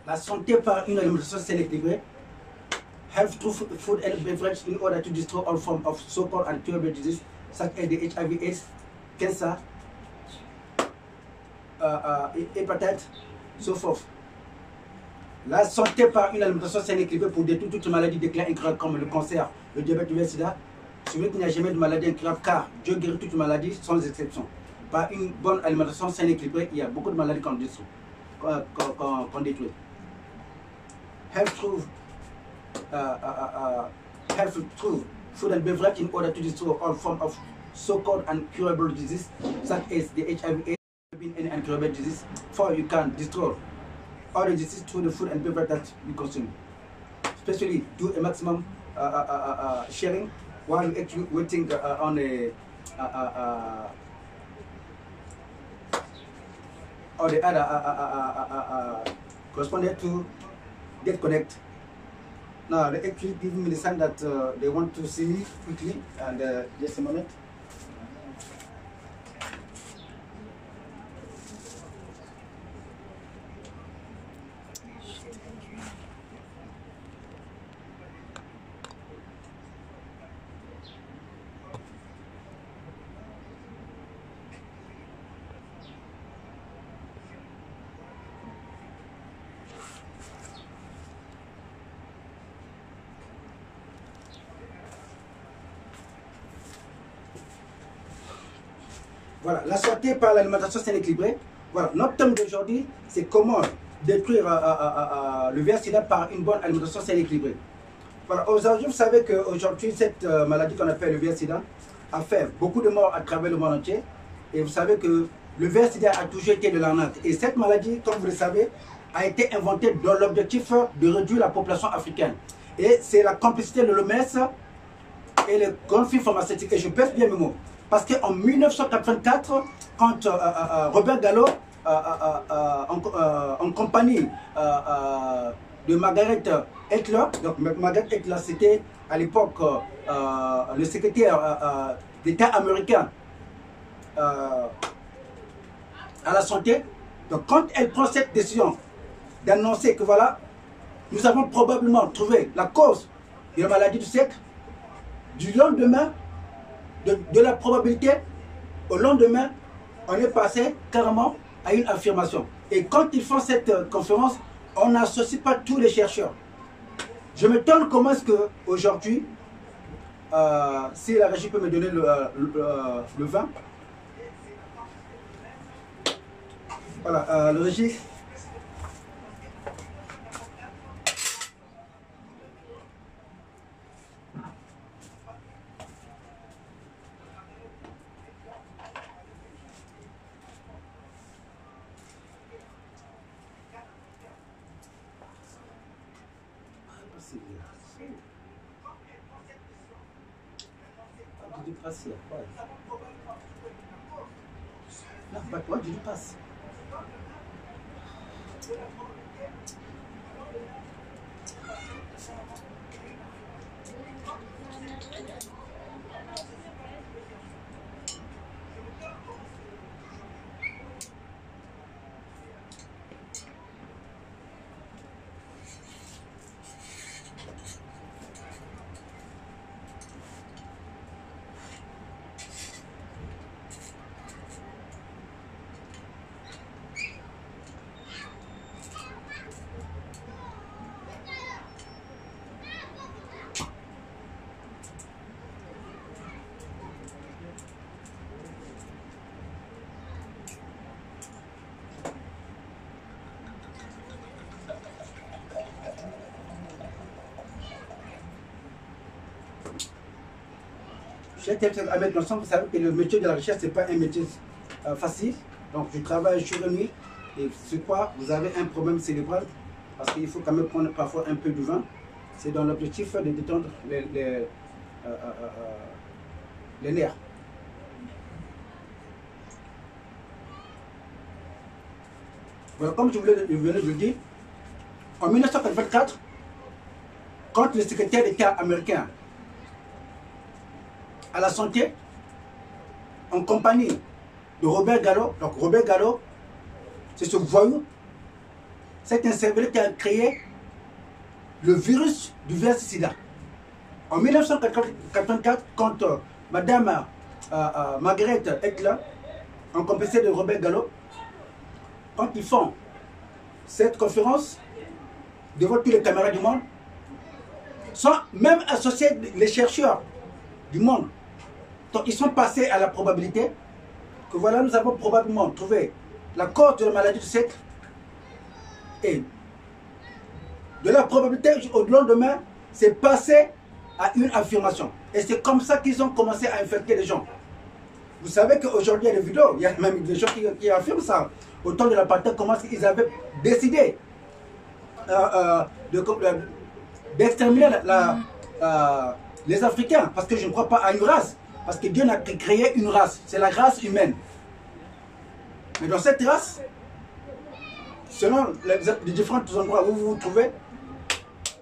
La santé par une alimentation saine et équilibrée. Health through food and beverage in order to destroy all forms of so-called and curable disease such as the HIV/AIDS, cancer, hépatite, so forth. La santé par une alimentation saine et équilibrée pour détruire toutes les maladies déclarées incurables comme le cancer, le diabète, le sida. Celui qui n'y a jamais de maladie incurable car Dieu guérit toutes les maladies sans exception. Par une bonne alimentation saine et équilibrée, il y a beaucoup de maladies qu'on détruit. Health through food and beverage in order to destroy all forms of so-called incurable disease such as the HIV/AIDS, any incurable disease. For you can destroy all the disease through the food and beverage that you consume. Especially do a maximum sharing while you actually waiting on a or the other correspondent to get connect. Now they actually give me the sign that they want to see me quickly, and just a moment. Voilà, la santé par l'alimentation saine et équilibrée. Voilà, notre thème d'aujourd'hui, c'est comment détruire le VIH/SIDA par une bonne alimentation saine et équilibrée. Voilà, aujourd'hui, vous savez qu'aujourd'hui, cette maladie qu'on appelle le VIH/SIDA a fait beaucoup de morts à travers le monde entier. Et vous savez que le VIH/SIDA a toujours été de l'arnaque. Et cette maladie, comme vous le savez, a été inventée dans l'objectif de réduire la population africaine. Et c'est la complicité de l'OMS et les grandes firmes pharmaceutiques. Et je pèse bien mes mots. Parce qu'en 1984, quand Robert Gallo, en compagnie de Margaret Hitler, donc Margaret Hitler c'était à l'époque le secrétaire d'État américain à la santé, donc quand elle prend cette décision d'annoncer que voilà, nous avons probablement trouvé la cause de la maladie du siècle, du lendemain, de la probabilité, au lendemain, on est passé carrément à une affirmation. Et quand ils font cette conférence, on n'associe pas tous les chercheurs. Je m'étonne comment est-ce qu'aujourd'hui, si la régie peut me donner le vin. Voilà, le régie. No, but what did you pass? Chers amis, vous savez que le métier de la recherche, ce n'est pas un métier facile. Donc, je travaille jour et nuit. Et c'est quoi? Vous avez un problème cérébral, parce qu'il faut quand même prendre parfois un peu de vin. C'est dans l'objectif de détendre les nerfs. Voilà, comme je venais de le dire, en 1984, quand le secrétaire d'État américain à la santé, en compagnie de Robert Gallo, donc Robert Gallo, c'est ce voyou c'est un cerveau qui a créé le virus du VIH-Sida. En 1984, quand Madame Margaret Heckler, en compagnie de Robert Gallo, quand ils font cette conférence devant tous les caméras du monde, sont même associés les chercheurs du monde. Donc ils sont passés à la probabilité que voilà, nous avons probablement trouvé la cause de la maladie du siècle. Et de la probabilité au lendemain, c'est passé à une affirmation. Et c'est comme ça qu'ils ont commencé à infecter les gens. Vous savez qu'aujourd'hui, il y a des vidéos, il y a même des gens qui affirment ça. Au temps de l'apartheid, comment ils avaient décidé d'exterminer les Africains. Parce que je ne crois pas à une race. Parce que Dieu n'a créé une race. C'est la race humaine. Mais dans cette race, selon les différents endroits où vous vous trouvez,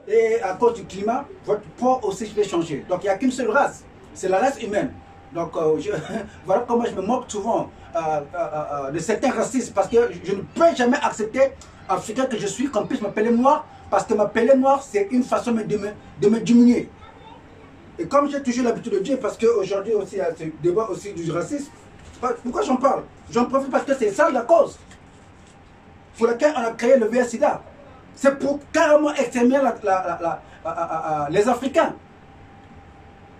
et à cause du climat, votre peau aussi peut changer. Donc il n'y a qu'une seule race, c'est la race humaine. Donc voilà comment je me moque souvent de certains racistes, parce que je ne peux jamais accepter, africain que je suis, qu'on puisse m'appeler noir, parce que m'appeler noir, c'est une façon de me diminuer. Et comme j'ai toujours l'habitude de dire, parce qu'aujourd'hui aussi il y a ce débat aussi du racisme, pourquoi j'en parle? J'en profite parce que c'est ça la cause pour laquelle on a créé le VIH-Sida. C'est pour carrément exterminer les Africains,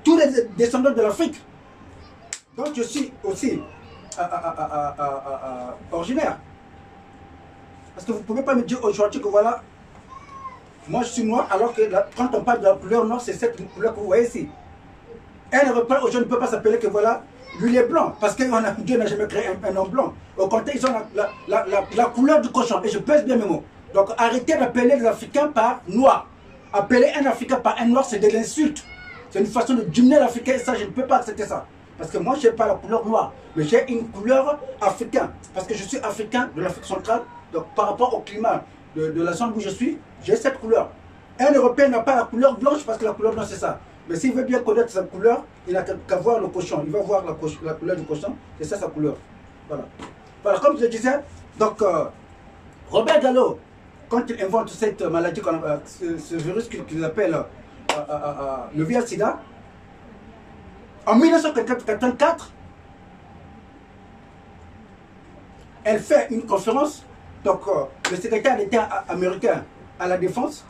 tous les descendants de l'Afrique. Donc je suis aussi originaire. Parce que vous ne pouvez pas me dire aujourd'hui que voilà, moi je suis noir, alors que quand on parle de la couleur noire, c'est cette couleur que vous voyez ici. Un Européen aujourd'hui ne peut pas s'appeler que voilà, lui il est blanc, parce que Dieu n'a jamais créé un homme blanc. Au contraire, ils ont la couleur du cochon, et je pèse bien mes mots. Donc arrêtez d'appeler les Africains par noir. Appeler un Africain par un noir, c'est de l'insulte. C'est une façon de diminuer l'Africain, et ça, je ne peux pas accepter ça. Parce que moi, je n'ai pas la couleur noire, mais j'ai une couleur africaine. Parce que je suis africain de l'Afrique centrale, donc par rapport au climat de la zone où je suis, j'ai cette couleur. Un Européen n'a pas la couleur blanche, parce que la couleur blanche, c'est ça. Mais s'il veut bien connaître sa couleur, il n'a qu'à voir le cochon. Il va voir la couleur du cochon, c'est ça sa couleur. Voilà. Voilà, comme je le disais, donc Robert Gallo, quand il invente cette maladie, ce virus qu'il appelle le VIH-Sida, en 1984, elle fait une conférence, donc le secrétaire d'État américain à la défense,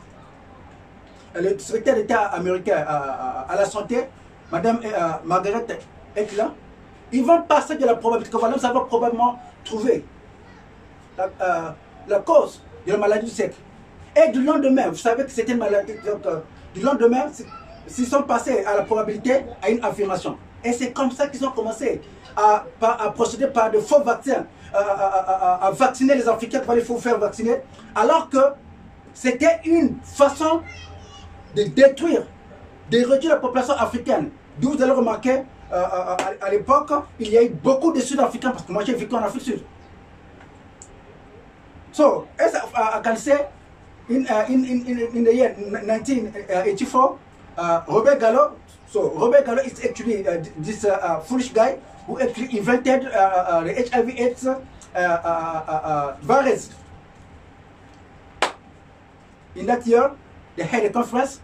le secrétaire d'État américain à la santé, Madame Margaret Heckler, ils vont passer de la probabilité que voilà, nous avons probablement trouvé la cause de la maladie du siècle. Et du lendemain, vous savez que c'était une maladie, donc du lendemain, ils sont passés à la probabilité à une affirmation. Et c'est comme ça qu'ils ont commencé à procéder par de faux vaccins, à vacciner les Africains, qu'il faut faire vacciner, alors que c'était une façon de détruire, de réduire la population africaine. D'où vous allez remarquer, à l'époque, il y a eu beaucoup de Sud-Africains, parce que moi j'ai vécu en Afrique Sud. So, as I can say, in the year 1984, Robert Gallo, so Robert Gallo is actually this foolish guy who actually invented the HIV/AIDS virus. In that year, they had a conference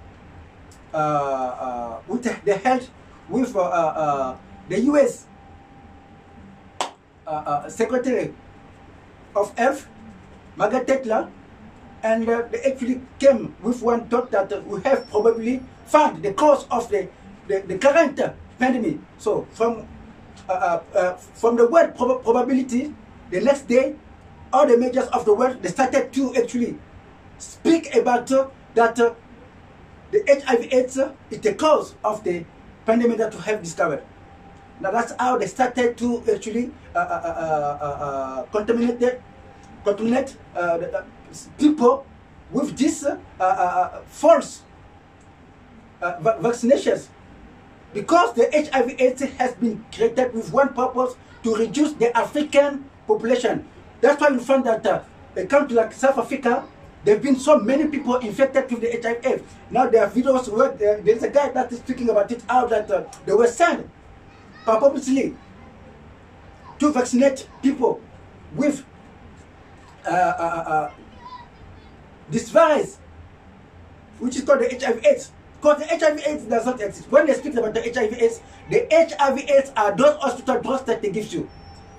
they held with the US Secretary of Health, Margaret Heckler, and they actually came with one thought that we have probably found the cause of the current pandemic. So from the word probability, the next day, all the majors of the world, they started to actually speak about that the HIV/AIDS is the cause of the pandemic that we have discovered. Now that's how they started to actually contaminate people with this false vaccinations, because the HIV/AIDS has been created with one purpose, to reduce the African population. That's why you find that a country like South Africa, there have been so many people infected with the HIV/AIDS. Now there are videos where there's a guy that is speaking about it, how that they were sent purposely to vaccinate people with this virus, which is called the HIV/AIDS. Because the HIV/AIDS does not exist. When they speak about the HIV/AIDS, the HIV/AIDS are those hospital drugs that they give you.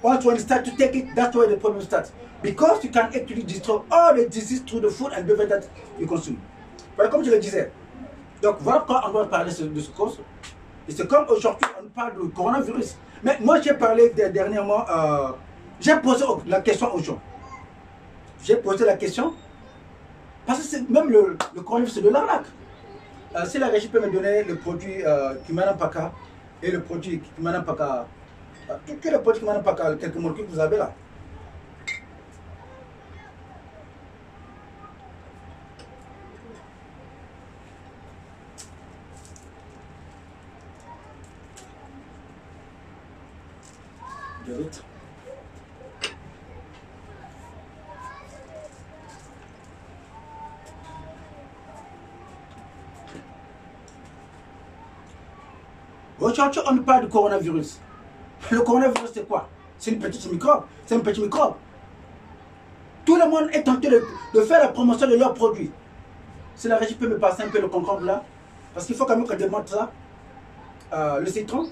Once when you start to take it, that's where the problem starts. Because you can actually destroy all the diseases through the food and beverage that you consume. Voilà, comme je le disais. Donc voilà pourquoi on doit parler de ce cause. Et c'est comme aujourd'hui on parle du coronavirus. Mais moi j'ai parlé dernièrement, j'ai posé la question aux gens. J'ai posé la question parce que même le coronavirus c'est de l'arnaque. Si la régie peut me donner le produit Kimana Paka et le produit Kimana Paka, tous les produits Kimana Paka, quelques molécules que vous avez là. Vite. Aujourd'hui, on parle du coronavirus. Le coronavirus, c'est quoi? C'est une petite microbe. C'est un petit microbe. Tout le monde est tenté de faire la promotion de leurs produits. Si la régie peut me passer un peu le concombre là, parce qu'il faut quand même qu'on démontre ça. Le citron.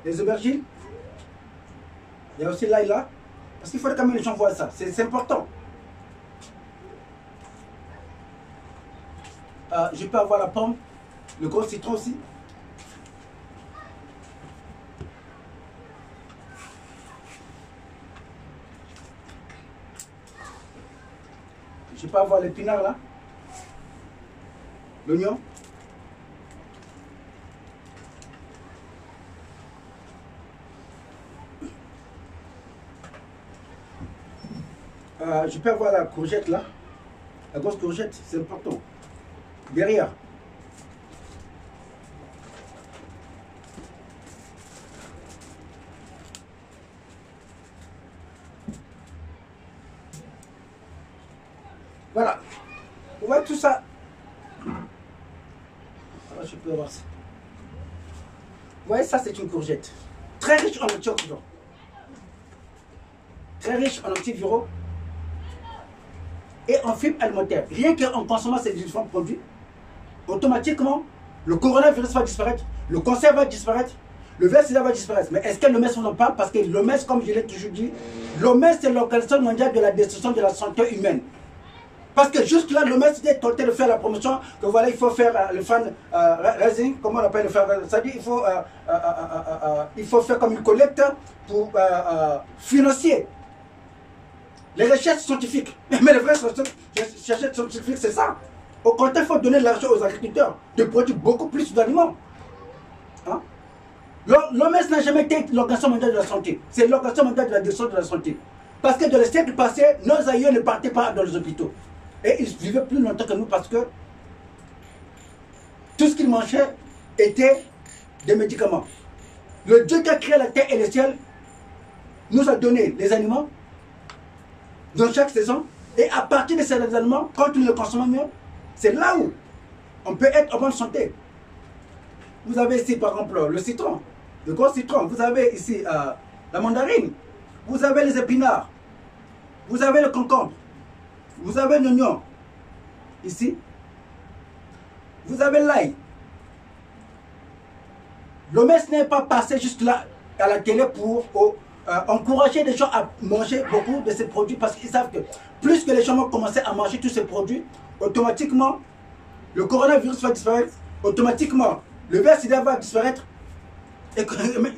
Les aubergines. Il y a aussi l'ail là. Parce qu'il faudrait quand même que les gens voient ça. C'est important. Je peux avoir la pomme, le gros citron aussi. Je peux avoir l'épinard là. L'oignon. Je peux avoir la courgette là. La grosse courgette, c'est important. Derrière. Voilà. Vous voyez tout ça. Alors, je peux avoir ça. Vous voyez, ça c'est une courgette. Très riche en antioxydants. Très riche en antiviraux. Et en fibres alimentaires. Rien qu'en consommant ces différents produits, automatiquement, le coronavirus va disparaître, le cancer va disparaître, le VIH/SIDA va disparaître. Mais est-ce que l'OMS on en parle? Parce que l'OMS, comme je l'ai toujours dit, l'OMS c'est l'Organisation mondiale de la destruction de la santé humaine. Parce que juste là, l'OMS était tenté de faire la promotion, que voilà, il faut faire le fundraising, comment on appelle le fundraising? C'est-à-dire il faut faire comme une collecte pour financer les recherches scientifiques. Mais les vraies recherches scientifiques, c'est ça. Au contraire, il faut donner de l'argent aux agriculteurs de produire beaucoup plus d'aliments. Hein? L'OMS n'a jamais été l'Organisation mondiale de la santé. C'est l'Organisation mondiale de la destruction de la santé. Parce que dans les siècles passés, nos aïeux ne partaient pas dans les hôpitaux. Et ils vivaient plus longtemps que nous parce que tout ce qu'ils mangeaient était des médicaments. Le Dieu qui a créé la terre et le ciel nous a donné les aliments dans chaque saison. Et à partir de ces aliments, quand nous les consommons mieux, c'est là où on peut être en bonne santé. Vous avez ici par exemple le citron, le gros citron. Vous avez ici la mandarine. Vous avez les épinards. Vous avez le concombre. Vous avez l'oignon. Ici. Vous avez l'ail. L'OMS n'est pas passé juste là à la télé pour encourager les gens à manger beaucoup de ces produits parce qu'ils savent que plus que les gens vont commencer à manger tous ces produits, automatiquement, le coronavirus va disparaître, automatiquement, le VIH/SIDA va disparaître. Et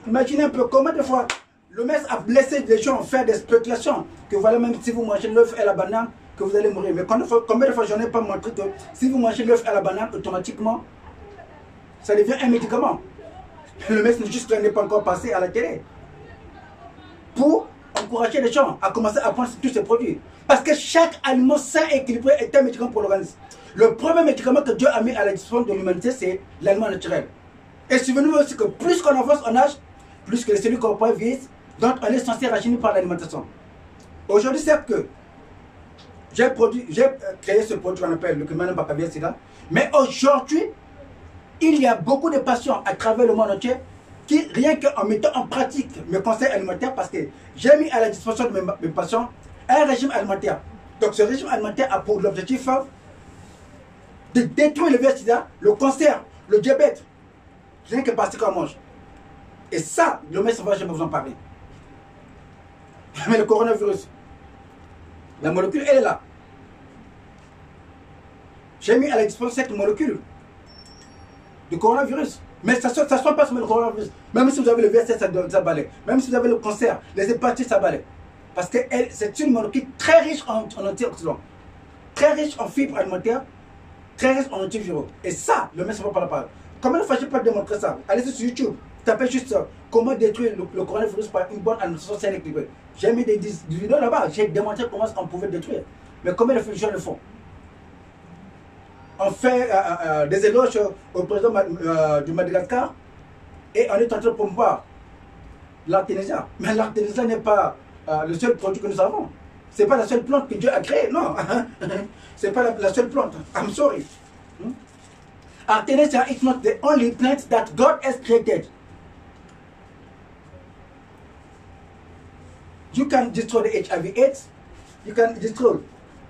imaginez un peu combien de fois l'OMS a blessé les gens, faire des spéculations, que voilà, même si vous mangez l'œuf et la banane, que vous allez mourir. Mais combien de fois j'en ai pas montré que si vous mangez l'œuf et la banane, automatiquement, ça devient un médicament. L'OMS n'est pas encore passé à la télé. Pour encourager les gens à commencer à prendre tous ces produits. Parce que chaque aliment sain et équilibré est un médicament pour l'organisme. Le premier médicament que Dieu a mis à la disposition de l'humanité, c'est l'aliment naturel. Et souvenez-vous aussi que plus qu'on avance en âge, plus que les cellules corporelles vieillissent, donc on est censé rajeunir par l'alimentation. Aujourd'hui, c'est que j'ai créé ce produit qu'on appelle le Kimana Paka VIH/SIDA. Mais aujourd'hui, il y a beaucoup de patients à travers le monde entier qui, rien qu'en mettant en pratique mes conseils alimentaires, parce que j'ai mis à la disposition de mes patients un régime alimentaire. Donc ce régime alimentaire a pour l'objectif de détruire le VIH-Sida, le cancer, le diabète, rien que parce qu'on mange. Et ça, le médecin ne va jamais vous en parler. Mais le coronavirus, la molécule, elle est là. J'ai mis à la disposition cette molécule du coronavirus. Mais ça ne soit pas sur le coronavirus. Même si vous avez le VIH, ça balaye. Même si vous avez le cancer, les hépatites, ça balaye. Parce que c'est une molécule très riche en antioxydants, très riche en fibres alimentaires, très riche en antiviraux. Et ça, le médecin ne va pas la parler. Comment ne faut-il pas démontrer ça? Allez sur YouTube, tapez juste comment détruire le coronavirus par une bonne alimentation saine et équilibrée. J'ai mis des vidéos là-bas, j'ai démontré comment on pouvait détruire. Mais comment les gens le font? On fait des éloges au président du Madagascar et on est en train de promouvoir l'artémisia. Mais l'artémisia n'est pas le seul produit que nous avons. Ce n'est pas la seule plante que Dieu a créée, non. Ce n'est pas la seule plante. I'm sorry. Artemisia is not the only plant that God has created. You can destroy the HIV/AIDS, you can destroy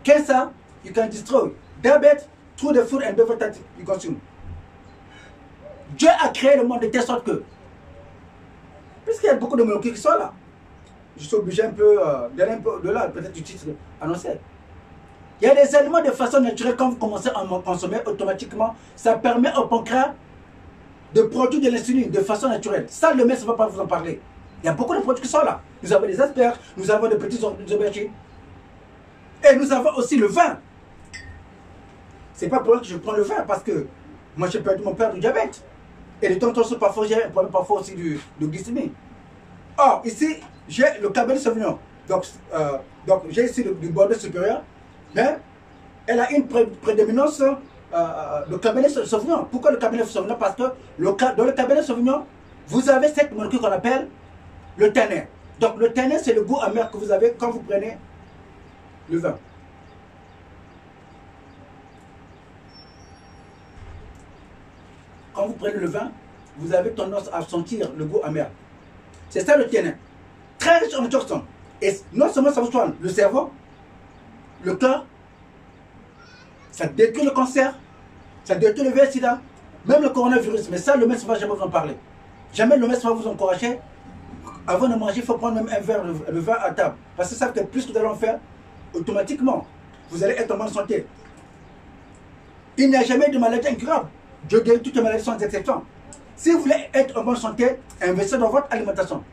cancer, you can destroy diabetes through the food and beverage that you consume. Dieu a créé le monde de telle sorte que, puisqu'il y a beaucoup de molécules qui sont là, je suis obligé un peu d'aller un peu au-delà, peut-être du titre annoncé. Il y a des aliments de façon naturelle, quand vous commencez à en consommer automatiquement, ça permet au pancréas de produire de l'insuline de façon naturelle. Ça, le médecin ne va pas vous en parler. Il y a beaucoup de produits qui sont là. Nous avons des asperges, nous avons des petits aubergines. Et nous avons aussi le vin. C'est pas pour rien que je prends le vin, parce que moi j'ai perdu mon père du diabète. Et de temps en temps, parfois j'ai un problème parfois aussi de glycémie. Or, ici, j'ai le Cabernet Sauvignon. Donc j'ai ici le Bordeaux supérieur. Mais elle a une prédominance de Cabernet Sauvignon. Pourquoi le Cabernet Sauvignon? Parce que dans le Cabernet Sauvignon, vous avez cette molécule qu'on appelle le tannin. Donc le tannin, c'est le goût amer que vous avez quand vous prenez le vin. Quand vous prenez le vin, vous avez tendance à sentir le goût amer. C'est ça le tannin. Très riche en antioxydants. Et non seulement ça vous soigne le cerveau, le cœur, ça détruit le cancer, ça détruit le VIH/Sida, même le coronavirus. Mais ça, le médecin ne va jamais vous en parler. Jamais le médecin va vous encourager. Avant de manger, il faut prendre même un verre de vin à table. Parce que ça, que plus vous allez en faire, automatiquement, vous allez être en bonne santé. Il n'y a jamais de maladie incurable. Dieu guérit toutes les maladies sans exception. Si vous voulez être en bonne santé, investissez dans votre alimentation.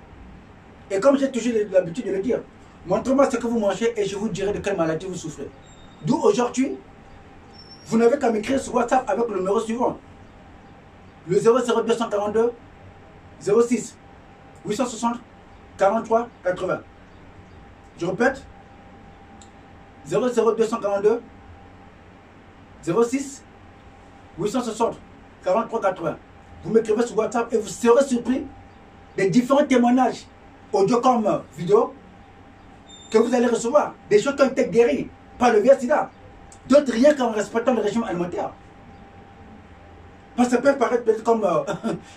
Et comme j'ai toujours l'habitude de le dire, montrez-moi ce que vous mangez et je vous dirai de quelle maladie vous souffrez. D'où aujourd'hui, vous n'avez qu'à m'écrire sur WhatsApp avec le numéro suivant. Le 00242 06 860 43 80. Je répète, 00242 06 860 43 80. Vous m'écrivez sur WhatsApp et vous serez surpris des différents témoignages, audio comme vidéo, que vous allez recevoir. Des gens qui ont été guéris par le VIH/Sida. D'autres rien qu'en respectant le régime alimentaire. Parce que ça peut paraître peut-être comme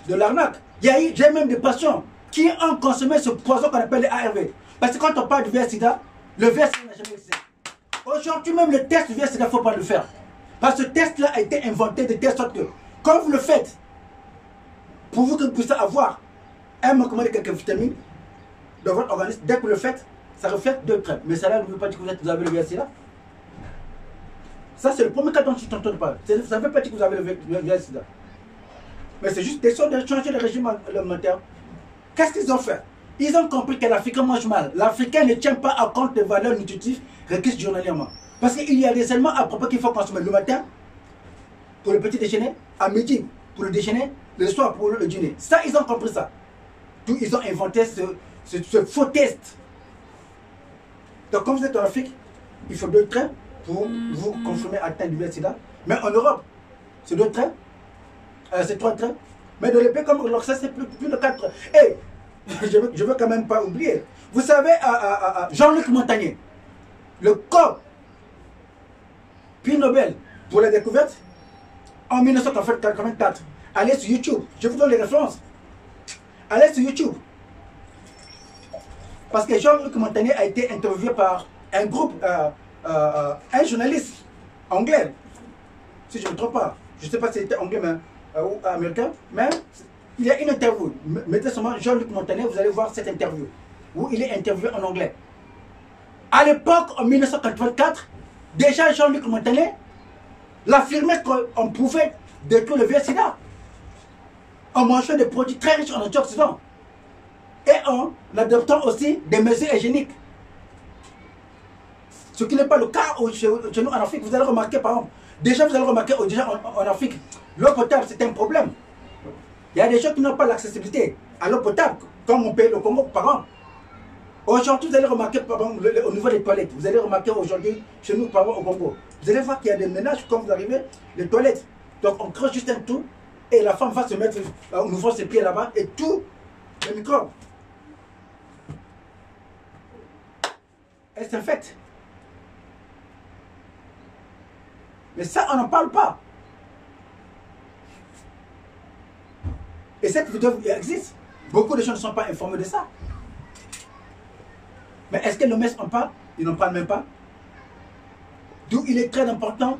de l'arnaque. J'ai même des patients qui ont consommé ce poison qu'on appelle les ARV. Parce que quand on parle du VIH/Sida, le VIH/Sida n'a jamais existé. Aujourd'hui même le test du VIH/Sida, il ne faut pas le faire. Parce que ce test-là a été inventé de telle sorte que, quand vous le faites, pour vous que vous puissiez avoir un manquement de quelques vitamines dans votre organisme, dès que vous le faites, ça reflète 2 traits. Mais ça là ne veut pas dire que vous avez le VIH/Sida. Ça, c'est le premier cas dont je t'entends parler. Ça ne veut pas dire que vous avez le VIH/Sida. Mais c'est juste question de changer le régime alimentaire. Qu'est-ce qu'ils ont fait? Ils ont compris que l'Africain mange mal. L'Africain ne tient pas à compte des valeurs nutritives requises journalièrement. Parce qu'il y a des aliments à propos qu'il faut consommer le matin pour le petit déjeuner, à midi pour le déjeuner, le soir pour le dîner. Ça, ils ont compris ça. D'où ils ont inventé ce faux test. Donc, comme vous êtes en Afrique, il faut 2 traits pour vous confirmer atteint du VIH/Sida. Mais en Europe, c'est 2 traits, c'est 3 traits. Mais dans les pays comme l'Occident, c'est plus de 4 traits. Et je veux quand même pas oublier. Vous savez, Jean-Luc Montagnier, le corps prix Nobel pour la découverte en 1984. Allez sur YouTube, je vous donne les références. Allez sur YouTube. Parce que Jean-Luc Montagnier a été interviewé par un groupe, un journaliste anglais, si je ne me trompe pas. Je ne sais pas si c'était anglais ou américain, mais il y a une interview. Mettez seulement Jean-Luc Montagnier, vous allez voir cette interview, où il est interviewé en anglais. À l'époque, en 1984, déjà Jean-Luc Montagnier l'affirmait qu'on pouvait détruire le VIH-Sida en mangeant des produits très riches en antioxydants et en adoptant aussi des mesures hygiéniques. Ce qui n'est pas le cas chez nous en Afrique. Vous allez remarquer, par exemple, déjà vous allez remarquer déjà en Afrique, l'eau potable c'est un problème. Il y a des gens qui n'ont pas l'accessibilité à l'eau potable, comme on paye le Congo par exemple. Aujourd'hui, vous allez remarquer, par exemple, au niveau des toilettes, vous allez remarquer aujourd'hui, chez nous, par exemple, au Congo, vous allez voir qu'il y a des ménages, quand vous arrivez, les toilettes. Donc on creuse juste un trou et la femme va se mettre, on ouvre ses pieds là-bas et tout les microbes. Elle s'infecte. Mais ça, on n'en parle pas. Et cette vidéo existe. Beaucoup de gens ne sont pas informés de ça. Mais est-ce que l'OMS en parle? Ils n'en parlent même pas. D'où il est très important